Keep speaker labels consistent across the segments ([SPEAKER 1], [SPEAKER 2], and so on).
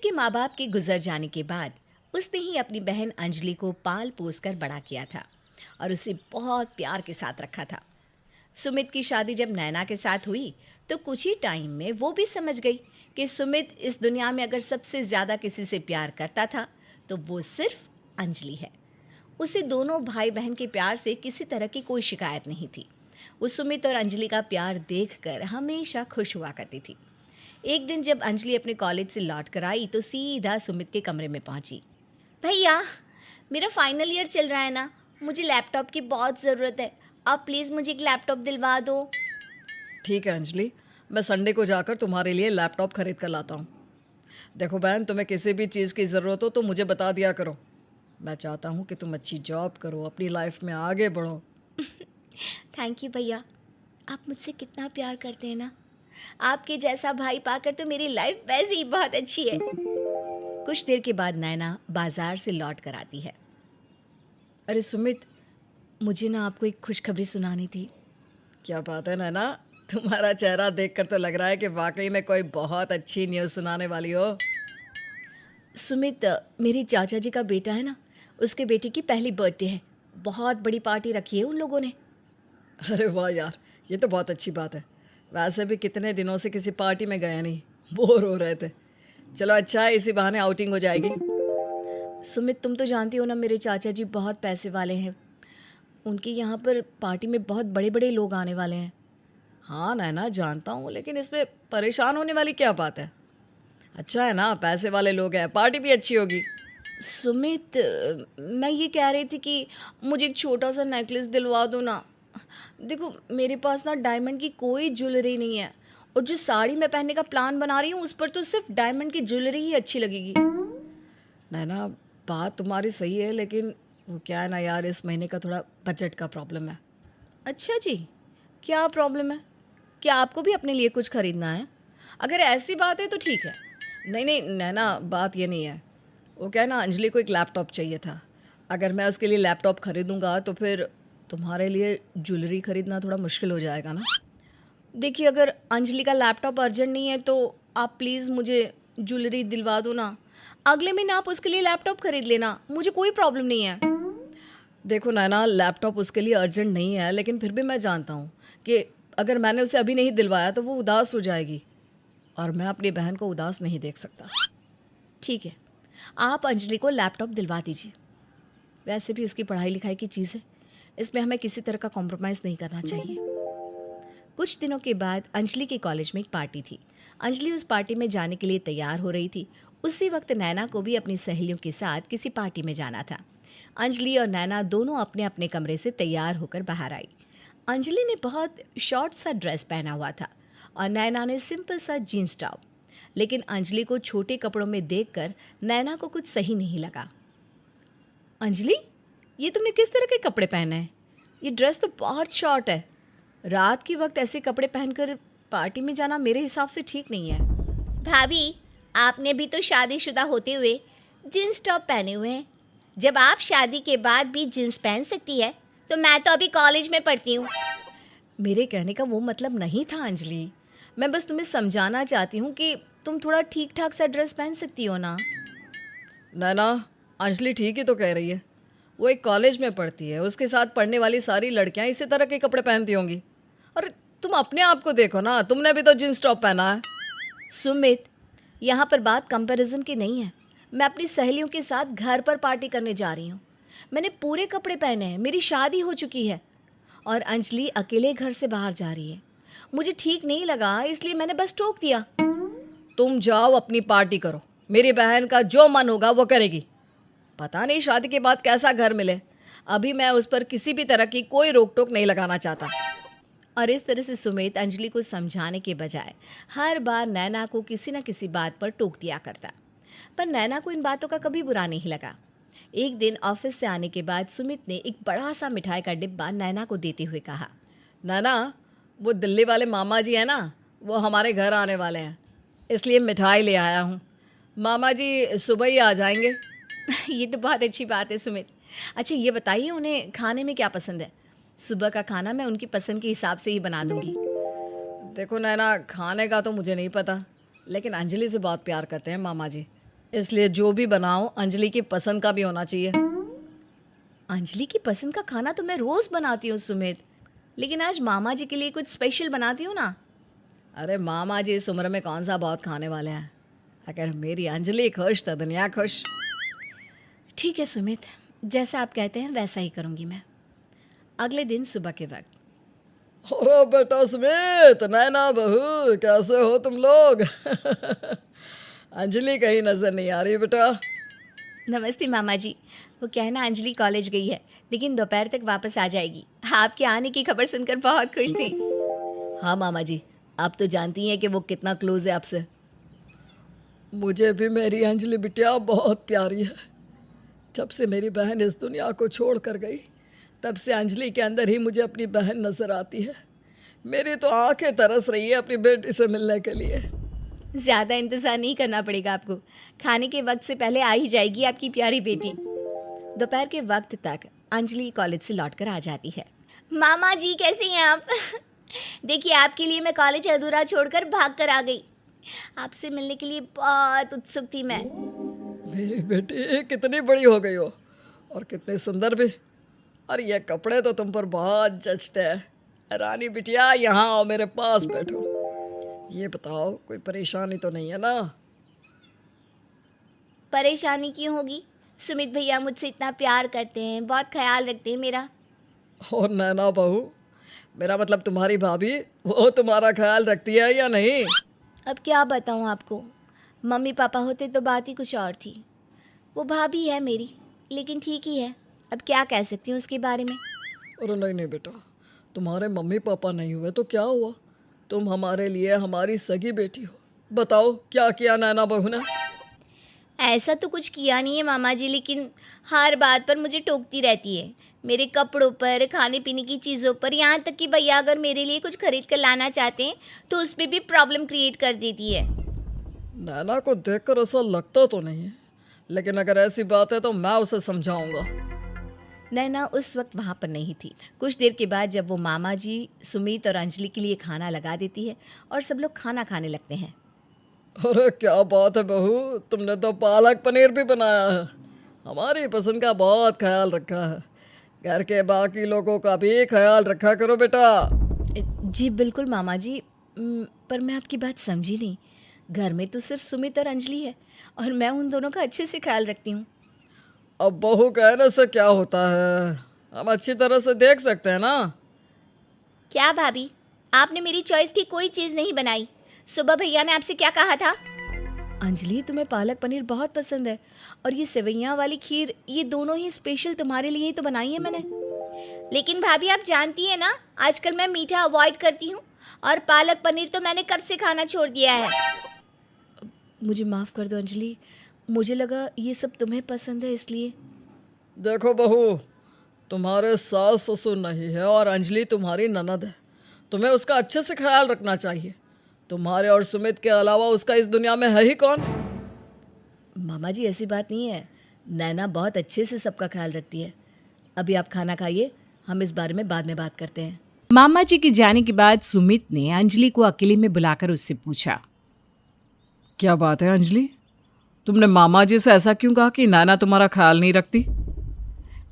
[SPEAKER 1] के माँ-बाप के गुज़र जाने के बाद उसने ही अपनी बहन अंजलि को पाल-पोस कर बड़ा किया था और उसे बहुत प्यार के साथ रखा था। सुमित की शादी जब नैना के साथ हुई, तो कुछ ही टाइम में वो भी समझ गई कि सुमित इस दुनिया में अगर सबसे ज़्यादा किसी से प्यार करता था, तो वो सिर्फ अंजलि है। उसे दोनों भाई-बहन के प्यार से किसी तरह की कोई शिकायत नहीं थी। वो सुमित और अंजलि का प्यार देखकर हमेशा खुश हुआ करती थी। एक दिन जब अंजलि अपने कॉलेज से लौट कर आई तो सीधा सुमित के कमरे में पहुंची। भैया, मेरा फाइनल ईयर चल रहा है ना, मुझे लैपटॉप की बहुत ज़रूरत है। आप प्लीज़ मुझे एक लैपटॉप दिलवा दो।
[SPEAKER 2] ठीक है अंजलि, मैं संडे को जाकर तुम्हारे लिए लैपटॉप खरीद कर लाता हूँ। देखो बहन, तुम्हें किसी भी चीज़ की ज़रूरत हो तो मुझे बता दिया करो। मैं चाहता हूँ कि तुम अच्छी जॉब करो, अपनी लाइफ में आगे बढ़ो।
[SPEAKER 1] थैंक यू भैया, आप मुझसे कितना प्यार करते हैं ना। आपके जैसा भाई पाकर तो मेरी लाइफ वैसे ही बहुत अच्छी है। कुछ देर के बाद नैना बाजार से लौट कर आती है।
[SPEAKER 2] अरे सुमित,
[SPEAKER 1] मुझे ना आपको एक खुशखबरी सुनानी थी।
[SPEAKER 2] क्या बात है नैना, तुम्हारा चेहरा देखकर तो लग रहा है कि वाकई में कोई बहुत अच्छी न्यूज़ सुनाने वाली हो।
[SPEAKER 1] सुमित, मेरी चाचा जी का बेटा है ना, उसके बेटे की पहली बर्थडे है। बहुत बड़ी पार्टी रखी है उन लोगों ने।
[SPEAKER 2] अरे वाह यार, ये तो बहुत अच्छी बात है। वैसे भी कितने दिनों से किसी पार्टी में गया नहीं, बोर हो रहे थे। चलो अच्छा है, इसी बहाने आउटिंग हो जाएगी।
[SPEAKER 1] सुमित, तुम तो जानती हो ना, मेरे चाचा जी बहुत पैसे वाले हैं। उनके यहाँ पर पार्टी में बहुत बड़े बड़े लोग आने वाले हैं।
[SPEAKER 2] हाँ नैना, जानता हूँ, लेकिन इसमें परेशान होने वाली क्या बात है। अच्छा है ना, पैसे वाले लोग हैं, पार्टी भी अच्छी होगी।
[SPEAKER 1] सुमित, मैं ये कह रही थी कि मुझे एक छोटा सा नेकलेस दिलवा दो ना। देखो, मेरे पास ना डायमंड की कोई ज्वेलरी नहीं है, और जो साड़ी मैं पहनने का प्लान बना रही हूँ उस पर तो सिर्फ डायमंड की ज्वेलरी ही अच्छी लगेगी।
[SPEAKER 2] नैना, बात तुम्हारी सही है, लेकिन वो क्या है ना यार, इस महीने का थोड़ा बजट का प्रॉब्लम है।
[SPEAKER 1] अच्छा जी, क्या प्रॉब्लम है? क्या आपको भी अपने लिए कुछ खरीदना है? अगर ऐसी बात है तो ठीक है।
[SPEAKER 2] नहीं नहीं नैना, बात ये नहीं है। वो क्या है ना, अंजलि को एक लैपटॉप चाहिए था। अगर मैं उसके लिए लैपटॉप खरीदूंगा तो फिर तुम्हारे लिए ज्वेलरी खरीदना थोड़ा मुश्किल हो जाएगा ना।
[SPEAKER 1] देखिए, अगर अंजलि का लैपटॉप अर्जेंट नहीं है तो आप प्लीज़ मुझे ज्वेलरी दिलवा दो ना। अगले महीने आप उसके लिए लैपटॉप खरीद लेना, मुझे कोई प्रॉब्लम नहीं है।
[SPEAKER 2] देखो नैना, लैपटॉप उसके लिए अर्जेंट नहीं है, लेकिन फिर भी मैं जानता हूँ कि अगर मैंने उसे अभी नहीं दिलवाया तो वो उदास हो जाएगी, और मैं अपनी बहन को उदास नहीं देख सकता।
[SPEAKER 1] ठीक है, आप अंजलि को लैपटॉप दिलवा दीजिए। वैसे भी उसकी पढ़ाई लिखाई की चीज़ है, इसमें हमें किसी तरह का कॉम्प्रोमाइज़ नहीं करना चाहिए। कुछ दिनों के बाद अंजलि के कॉलेज में एक पार्टी थी। अंजलि उस पार्टी में जाने के लिए तैयार हो रही थी। उसी वक्त नैना को भी अपनी सहेलियों के साथ किसी पार्टी में जाना था। अंजलि और नैना दोनों अपने अपने कमरे से तैयार होकर बाहर आई। अंजलि ने बहुत शॉर्ट सा ड्रेस पहना हुआ था और नैना ने सिंपल सा जीन्स टॉप। लेकिन अंजलि को छोटे कपड़ों में देखकर नैना को कुछ सही नहीं लगा। अंजलि, ये तुमने किस तरह के कपड़े पहने हैं? ये ड्रेस तो बहुत शॉर्ट है। रात के वक्त ऐसे कपड़े पहनकर पार्टी में जाना मेरे हिसाब से ठीक नहीं है। भाभी, आपने भी तो शादीशुदा होते हुए जीन्स टॉप पहने हुए हैं। जब आप शादी के बाद भी जीन्स पहन सकती है, तो मैं तो अभी कॉलेज में पढ़ती हूँ। मेरे कहने का वो मतलब नहीं था अंजलि। मैं बस तुम्हें समझाना चाहती हूँ कि तुम थोड़ा ठीक ठाक सा ड्रेस पहन सकती हो ना।
[SPEAKER 2] नैना, अंजलि ठीक ही तो कह रही है। वो एक कॉलेज में पढ़ती है, उसके साथ पढ़ने वाली सारी लड़कियां इसी तरह के कपड़े पहनती होंगी। अरे तुम अपने आप को देखो ना, तुमने भी तो जींस टॉप पहना है।
[SPEAKER 1] सुमित, यहाँ पर बात कंपैरिजन की नहीं है। मैं अपनी सहेलियों के साथ घर पर पार्टी करने जा रही हूँ। मैंने पूरे कपड़े पहने हैं, मेरी शादी हो चुकी है, और अंजलि अकेले घर से बाहर जा रही है। मुझे ठीक नहीं लगा, इसलिए मैंने बस टोक दिया।
[SPEAKER 2] तुम जाओ अपनी पार्टी करो, मेरी बहन का जो मन होगा वो करेगी। पता नहीं शादी के बाद कैसा घर मिले। अभी मैं उस पर किसी भी तरह की कोई रोक टोक नहीं लगाना चाहता।
[SPEAKER 1] और इस तरह से सुमित अंजलि को समझाने के बजाय हर बार नैना को किसी न किसी बात पर टोक दिया करता। पर नैना को इन बातों का कभी बुरा नहीं लगा। एक दिन ऑफिस से आने के बाद सुमित ने एक बड़ा सा मिठाई का डिब्बा नैना को देते हुए कहा।
[SPEAKER 2] नैना, वो दिल्ली वाले मामा जी हैं ना, वो हमारे घर आने वाले हैं, इसलिए मिठाई ले आया हूँ। मामा जी सुबह ही आ जाएंगे।
[SPEAKER 1] ये तो बहुत अच्छी बात है सुमित। अच्छा, ये बताइए उन्हें खाने में क्या पसंद है? सुबह का खाना मैं उनकी पसंद के हिसाब से ही बना दूंगी।
[SPEAKER 2] देखो नैना, खाने का तो मुझे नहीं पता, लेकिन अंजलि से बहुत प्यार करते हैं मामा जी। इसलिए जो भी बनाओ अंजलि की पसंद का भी होना चाहिए।
[SPEAKER 1] अंजलि की पसंद का खाना तो मैं रोज़ बनाती हूँ सुमित, लेकिन आज मामा जी के लिए कुछ स्पेशल बनाती हूँ ना।
[SPEAKER 2] अरे मामा जी इस उम्र में कौन सा बहुत खाने वाले हैं। अगर मेरी अंजलि खुश तो दुनिया खुश।
[SPEAKER 1] ठीक है सुमित, जैसा आप कहते हैं वैसा ही करूँगी मैं। अगले दिन सुबह के वक्त।
[SPEAKER 2] अरे बेटा सुमित, नैना बहू, कैसे हो तुम लोग? अंजलि कहीं नजर नहीं आ रही बेटा।
[SPEAKER 1] नमस्ते मामा जी। वो कहना अंजलि कॉलेज गई है, लेकिन दोपहर तक वापस आ जाएगी। आपके आने की खबर सुनकर बहुत खुश थी।
[SPEAKER 2] हाँ मामा जी, आप तो जानती हैं कि वो कितना क्लोज है आपसे। मुझे भी मेरी अंजलि बिटिया बहुत प्यारी है। जब से मेरी बहन इस दुनिया को छोड़ कर गई, तब से अंजलि के अंदर ही मुझे अपनी बहन नज़र आती है। मेरी तो आंखें तरस रही है अपनी बेटी से मिलने के लिए।
[SPEAKER 1] ज़्यादा इंतज़ार नहीं करना पड़ेगा आपको, खाने के वक्त से पहले आ ही जाएगी आपकी प्यारी बेटी। दोपहर के वक्त तक अंजलि कॉलेज से लौटकर आ जाती है। मामा जी कैसे हैं आप? देखिए आपके लिए मैं कॉलेज अधूरा छोड़कर भाग कर आ गई। आपसे मिलने के लिए बहुत उत्सुक थी मैं।
[SPEAKER 2] मेरी बेटी कितनी बड़ी हो गई हो और कितनी सुंदर भी। और ये कपड़े तो तुम पर बहुत जचते हैं। रानी बिटिया, यहाँ आओ, मेरे पास बैठो। ये बताओ, कोई परेशानी तो नहीं है ना?
[SPEAKER 1] परेशानी क्यों होगी? सुमित भैया मुझसे इतना प्यार करते हैं, बहुत ख्याल रखते हैं मेरा।
[SPEAKER 2] और नैना बहू, मेरा मतलब तुम्हारी भाभी, वो तुम्हारा ख्याल रखती है या नहीं?
[SPEAKER 1] अब क्या बताऊँ आपको, मम्मी पापा होते तो बात ही कुछ और थी। वो भाभी है मेरी, लेकिन ठीक ही है। अब क्या कह सकती हूँ उसके बारे में।
[SPEAKER 2] अरे नहीं नहीं बेटा, तुम्हारे मम्मी पापा नहीं हुए तो क्या हुआ? तुम हमारे लिए हमारी सगी बेटी हो। बताओ क्या किया नैना बहू ने?
[SPEAKER 1] ऐसा तो कुछ किया नहीं है मामा जी, लेकिन हर बात पर मुझे टोकती रहती है। मेरे कपड़ों पर, खाने पीने की चीज़ों पर, यहाँ तक कि भैया अगर मेरे लिए कुछ खरीद कर लाना चाहते हैं तो उस पर भी प्रॉब्लम क्रिएट कर देती है।
[SPEAKER 2] नैना को देखकर ऐसा लगता तो नहीं है, लेकिन अगर ऐसी बात है तो मैं उसे समझाऊंगा।
[SPEAKER 1] नैना उस वक्त वहाँ पर नहीं थी। कुछ देर के बाद जब वो मामा जी सुमित और अंजलि के लिए खाना लगा देती है और सब लोग खाना खाने लगते हैं।
[SPEAKER 2] अरे क्या बात है बहू, तुमने तो पालक पनीर भी बनाया है। हमारी पसंद का बहुत ख्याल रखा है। घर के बाकी लोगों का भी ख्याल रखा करो बेटा।
[SPEAKER 1] जी बिल्कुल मामा जी। पर मैं आपकी बात समझी नहीं। घर में तो सिर्फ सुमित और अंजलि है और मैं उन दोनों का अच्छे से ख्याल रखती हूँ।
[SPEAKER 2] अब बहू कहने से क्या होता है, हम अच्छी तरह से देख सकते हैं ना।
[SPEAKER 1] क्या भाभी, आपने मेरी चॉइस की कोई चीज़ नहीं बनाई। सुबह भैया ने आपसे क्या कहा था? अंजलि तुम्हें पालक पनीर बहुत पसंद है और ये सेवइयाँ वाली खीर, ये दोनों ही स्पेशल तुम्हारे लिए ही तो बनाई है मैंने। लेकिन भाभी आप जानती हैं ना, आजकल मैं मीठा अवॉइड करती हूँ और पालक पनीर तो मैंने कब से खाना छोड़ दिया है। मुझे माफ़ कर दो अंजलि, मुझे लगा ये सब तुम्हें पसंद है इसलिए।
[SPEAKER 2] देखो बहू, तुम्हारे सास ससुर नहीं है और अंजलि तुम्हारी ननद है। तुम्हें उसका अच्छे से ख्याल रखना चाहिए। तुम्हारे और सुमित के अलावा उसका इस दुनिया में है ही कौन?
[SPEAKER 1] मामा जी ऐसी बात नहीं है, नैना बहुत अच्छे से सबका ख्याल रखती है। अभी आप खाना खाइए, हम इस बारे में बाद में बात करते हैं।
[SPEAKER 3] मामा जी के जाने के बाद सुमित ने अंजलि को अकेले में बुलाकर उससे पूछा,
[SPEAKER 2] क्या बात है अंजलि, तुमने मामा जी से ऐसा क्यों कहा कि नैना तुम्हारा ख्याल नहीं रखती?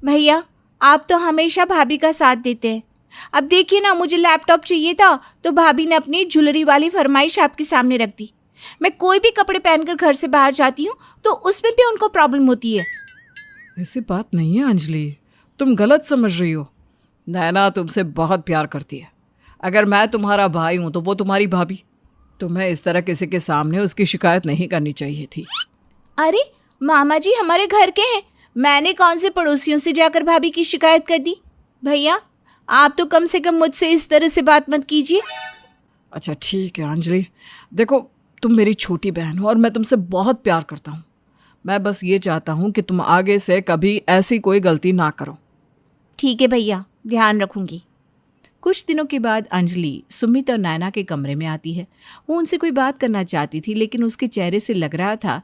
[SPEAKER 3] भैया आप तो हमेशा भाभी का साथ देते हैं। अब देखिए ना, मुझे लैपटॉप चाहिए था तो भाभी ने अपनी ज्वेलरी वाली फरमाइश आपके सामने रख दी। मैं कोई भी कपड़े पहनकर घर से बाहर जाती हूँ तो उसमें भी उनको प्रॉब्लम होती है।
[SPEAKER 2] ऐसी बात नहीं है अंजलि, तुम गलत समझ रही हो। नैना तुमसे बहुत प्यार करती है। अगर मैं तुम्हारा भाई हूँ तो वो तुम्हारी भाभी। तुम्हें इस तरह किसी के सामने उसकी शिकायत नहीं करनी चाहिए थी।
[SPEAKER 3] अरे मामा जी हमारे घर के हैं, मैंने कौन से पड़ोसियों से जाकर भाभी की शिकायत कर दी। भैया आप तो कम से कम मुझसे इस तरह से बात मत कीजिए।
[SPEAKER 2] अच्छा ठीक है अंजलि, देखो तुम मेरी छोटी बहन हो और मैं तुमसे बहुत प्यार करता हूँ। मैं बस ये चाहता हूँ कि तुम आगे से कभी ऐसी कोई गलती ना करो।
[SPEAKER 3] ठीक है भैया, ध्यान रखूंगी। कुछ दिनों के बाद अंजलि सुमित और नैना के कमरे में आती है। वो उनसे कोई बात करना चाहती थी, लेकिन उसके चेहरे से लग रहा था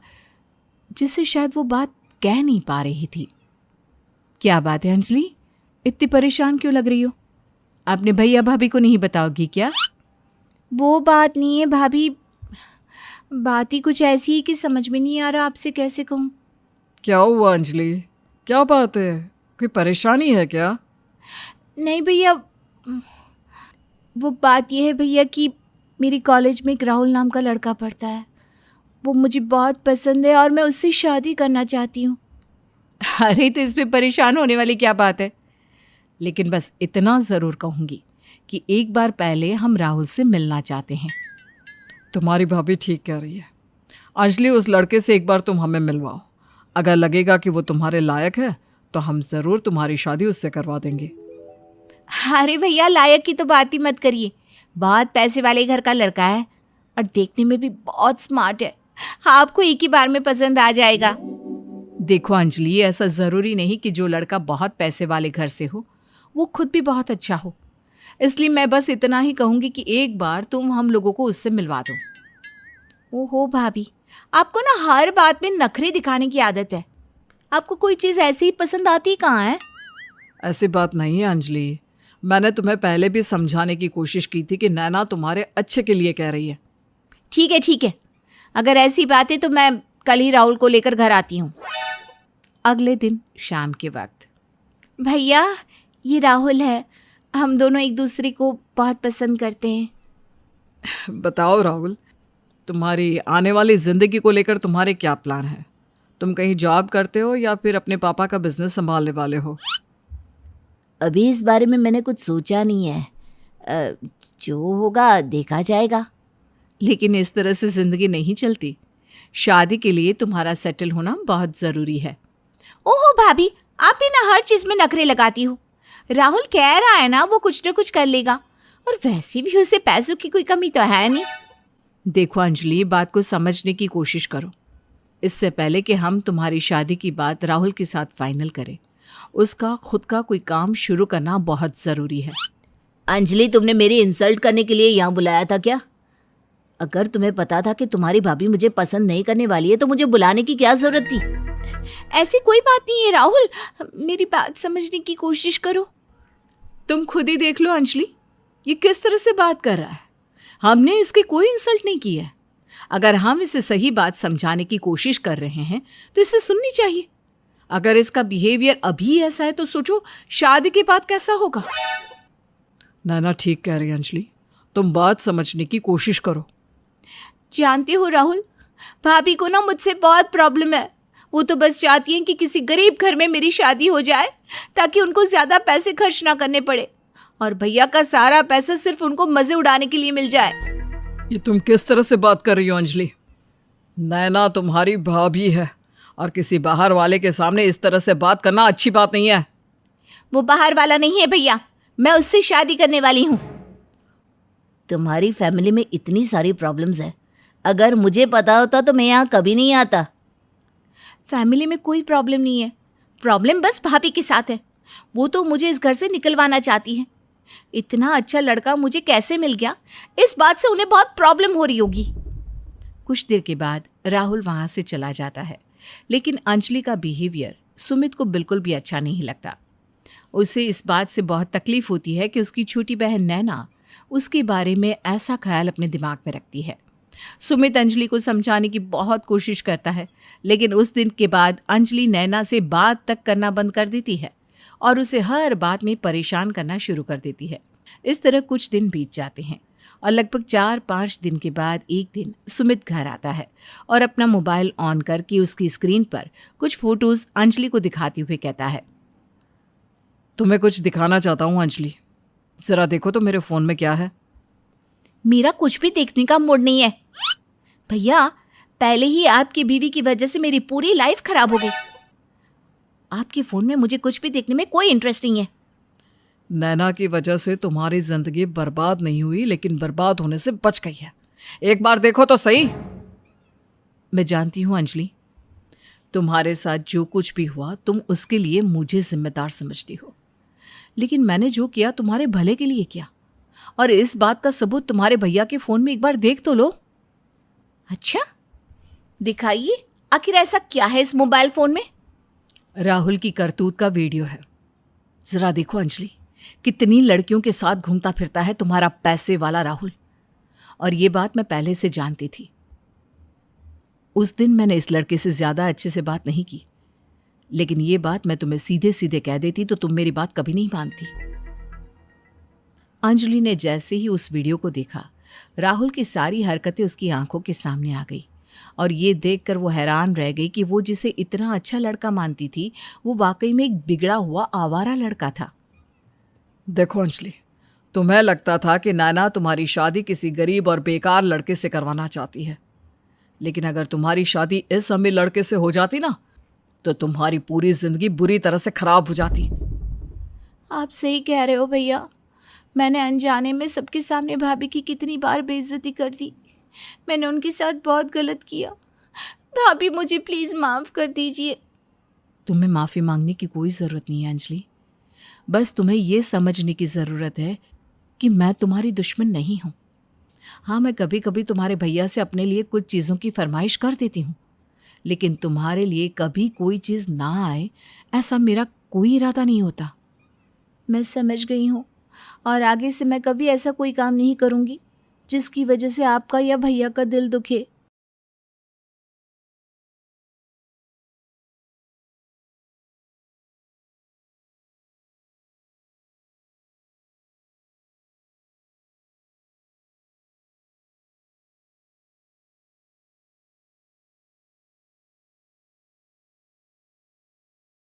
[SPEAKER 3] जिससे शायद वो बात कह नहीं पा रही थी। क्या बात है अंजलि, इतनी परेशान क्यों लग रही हो? आपने भैया भाभी को नहीं बताओगी क्या? वो बात नहीं है भाभी, बात ही कुछ ऐसी है कि समझ में नहीं आ रहा आपसे कैसे कहूँ।
[SPEAKER 2] क्या हुआ अंजलि? क्या बात है? कोई परेशानी है क्या?
[SPEAKER 3] नहीं भैया, वो बात यह है भैया कि मेरी कॉलेज में एक राहुल नाम का लड़का पढ़ता है। वो मुझे बहुत पसंद है और मैं उससे शादी करना चाहती हूँ। अरे तो इसमें परेशान होने वाली क्या बात है। लेकिन बस इतना ज़रूर कहूँगी कि एक बार पहले हम राहुल से मिलना चाहते हैं।
[SPEAKER 2] तुम्हारी भाभी ठीक कह रही है अंजलि, उस लड़के से एक बार तुम हमें मिलवाओ। अगर लगेगा कि वो तुम्हारे लायक है तो हम ज़रूर तुम्हारी शादी उससे करवा देंगे।
[SPEAKER 3] अरे भैया, लायक की तो बात ही मत करिए। बहुत पैसे वाले घर का लड़का है और देखने में भी बहुत स्मार्ट है। आपको एक ही बार में पसंद आ जाएगा। देखो अंजलि, ऐसा ज़रूरी नहीं कि जो लड़का बहुत पैसे वाले घर से हो वो खुद भी बहुत अच्छा हो। इसलिए मैं बस इतना ही कहूँगी कि एक बार तुम हम लोगों को उससे मिलवा दो। ओहो भाभी, आपको ना हर बात में नखरे दिखाने की आदत है। आपको कोई चीज़ ऐसे ही पसंद आती कहाँ है?
[SPEAKER 2] ऐसी बात नहीं है अंजलि, मैंने तुम्हें पहले भी समझाने की कोशिश की थी कि नैना तुम्हारे अच्छे के लिए कह रही है।
[SPEAKER 3] ठीक है, अगर ऐसी बात है तो मैं कल ही राहुल को लेकर घर आती हूँ। अगले दिन शाम के वक्त, भैया ये राहुल है, हम दोनों एक दूसरे को बहुत पसंद करते हैं।
[SPEAKER 2] बताओ राहुल, तुम्हारी आने वाली ज़िंदगी को लेकर तुम्हारे क्या प्लान हैं? तुम कहीं जॉब करते हो या फिर अपने पापा का बिजनेस संभालने वाले हो?
[SPEAKER 3] अभी इस बारे में मैंने कुछ सोचा नहीं है। जो होगा देखा जाएगा। लेकिन इस तरह से ज़िंदगी नहीं चलती। शादी के लिए तुम्हारा सेटल होना बहुत ज़रूरी है। ओहो भाभी, आप भी ना हर चीज़ में नखरे लगाती हो। राहुल कह रहा है ना वो कुछ ना कुछ कर लेगा, और वैसे भी उसे पैसों की कोई कमी तो है नहीं। देखो अंजलि, बात को समझने की कोशिश करो। इससे पहले कि हम तुम्हारी शादी की बात राहुल के साथ फाइनल करें, उसका खुद का कोई काम शुरू करना बहुत ज़रूरी है। अंजलि, तुमने मेरी इंसल्ट करने के लिए यहाँ बुलाया था क्या? अगर तुम्हें पता था कि तुम्हारी भाभी मुझे पसंद नहीं करने वाली है तो मुझे बुलाने की क्या ज़रूरत थी? ऐसी कोई बात नहीं है राहुल, मेरी बात समझने की कोशिश करो। तुम खुद ही देख लो अंजलि, ये किस तरह से बात कर रहा है। हमने इसकी कोई इंसल्ट नहीं की है। अगर हम इसे सही बात समझाने की कोशिश कर रहे हैं तो इसे सुननी चाहिए। अगर इसका बिहेवियर अभी ऐसा है तो सोचो शादी के बाद कैसा होगा।
[SPEAKER 2] नैना ठीक कह रही है अंजलि, तुम बात समझने की कोशिश करो।
[SPEAKER 3] जानते हो राहुल, भाभी को ना मुझसे बहुत प्रॉब्लम है। वो तो बस चाहती हैं कि किसी गरीब घर में मेरी शादी हो जाए ताकि उनको ज़्यादा पैसे खर्च ना करने पड़े, और भैया का सारा पैसा सिर्फ उनको मज़े उड़ाने के लिए मिल जाए।
[SPEAKER 2] ये तुम किस तरह से बात कर रही हो अंजलि? नैना तुम्हारी भाभी है और किसी बाहर वाले के सामने इस तरह से बात करना अच्छी बात नहीं है।
[SPEAKER 3] वो बाहर वाला नहीं है भैया, मैं उससे शादी करने वाली हूँ। तुम्हारी फैमिली में इतनी सारी प्रॉब्लम्स है, अगर मुझे पता होता तो मैं यहाँ कभी नहीं आता। फैमिली में कोई प्रॉब्लम नहीं है, प्रॉब्लम बस भाभी के साथ है। वो तो मुझे इस घर से निकलवाना चाहती है। इतना अच्छा लड़का मुझे कैसे मिल गया, इस बात से उन्हें बहुत प्रॉब्लम हो रही होगी। कुछ देर के बाद राहुल वहाँ से चला जाता है, लेकिन अंजलि का बिहेवियर सुमित को बिल्कुल भी अच्छा नहीं लगता। उसे इस बात से बहुत तकलीफ होती है कि उसकी छोटी बहन नैना उसके बारे में ऐसा ख्याल अपने दिमाग में रखती है। सुमित अंजलि को समझाने की बहुत कोशिश करता है, लेकिन उस दिन के बाद अंजलि नैना से बात तक करना बंद कर देती है और उसे हर बात में परेशान करना शुरू कर देती है। इस तरह कुछ दिन बीत जाते हैं और लगभग 4-5 दिन के बाद एक दिन सुमित घर आता है और अपना मोबाइल ऑन करके उसकी स्क्रीन पर कुछ फोटोज अंजलि को दिखाते हुए कहता है,
[SPEAKER 2] तुम्हें कुछ दिखाना चाहता हूँ अंजलि, ज़रा देखो तो मेरे फ़ोन में क्या है।
[SPEAKER 3] मेरा कुछ भी देखने का मूड नहीं है भैया। पहले ही आपकी बीवी की वजह से मेरी पूरी लाइफ खराब हो गई। आपके फ़ोन में मुझे कुछ भी देखने में कोई इंटरेस्ट नहीं है।
[SPEAKER 2] नैना की वजह से तुम्हारी ज़िंदगी बर्बाद नहीं हुई, लेकिन बर्बाद होने से बच गई है। एक बार देखो तो सही।
[SPEAKER 3] मैं जानती हूँ अंजलि, तुम्हारे साथ जो कुछ भी हुआ तुम उसके लिए मुझे जिम्मेदार समझती हो, लेकिन मैंने जो किया तुम्हारे भले के लिए किया, और इस बात का सबूत तुम्हारे भैया के फ़ोन में एक बार देख तो लो। अच्छा, दिखाइए, आखिर ऐसा क्या है इस मोबाइल फ़ोन में? राहुल की करतूत का वीडियो है। ज़रा देखो अंजलि, कितनी लड़कियों के साथ घूमता फिरता है तुम्हारा पैसे वाला राहुल, और ये बात मैं पहले से जानती थी। उस दिन मैंने इस लड़के से ज़्यादा अच्छे से बात नहीं की, लेकिन ये बात मैं तुम्हें सीधे सीधे कह देती तो तुम मेरी बात कभी नहीं मानती। अंजलि ने जैसे ही उस वीडियो को देखा, राहुल की सारी हरकतें उसकी आंखों के सामने आ गई और ये देखकर वो हैरान रह गई कि वो जिसे इतना अच्छा लड़का मानती थी वो वाकई में एक बिगड़ा हुआ आवारा लड़का था।
[SPEAKER 2] देखो अंजलि, तुम्हें लगता था कि नैना तुम्हारी शादी किसी गरीब और बेकार लड़के से करवाना चाहती है, लेकिन अगर तुम्हारी शादी इस अमीर लड़के से हो जाती ना तो तुम्हारी पूरी जिंदगी बुरी तरह से खराब हो जाती।
[SPEAKER 3] आप सही कह रहे हो भैया, मैंने अनजाने में सबके सामने भाभी की कितनी बार बेइज्जती कर दी। मैंने उनके साथ बहुत गलत किया। भाभी मुझे प्लीज़ माफ़ कर दीजिए। तुम्हें माफ़ी मांगने की कोई ज़रूरत नहीं है अंजलि, बस तुम्हें ये समझने की ज़रूरत है कि मैं तुम्हारी दुश्मन नहीं हूँ। हाँ, मैं कभी कभी तुम्हारे भैया से अपने लिए कुछ चीज़ों की फरमाइश कर देती हूँ, लेकिन तुम्हारे लिए कभी कोई चीज़ ना आए ऐसा मेरा कोई इरादा नहीं होता। मैं समझ गई हूँ और आगे से मैं कभी ऐसा कोई काम नहीं करूँगी जिसकी वजह से आपका या भैया का दिल दुखे।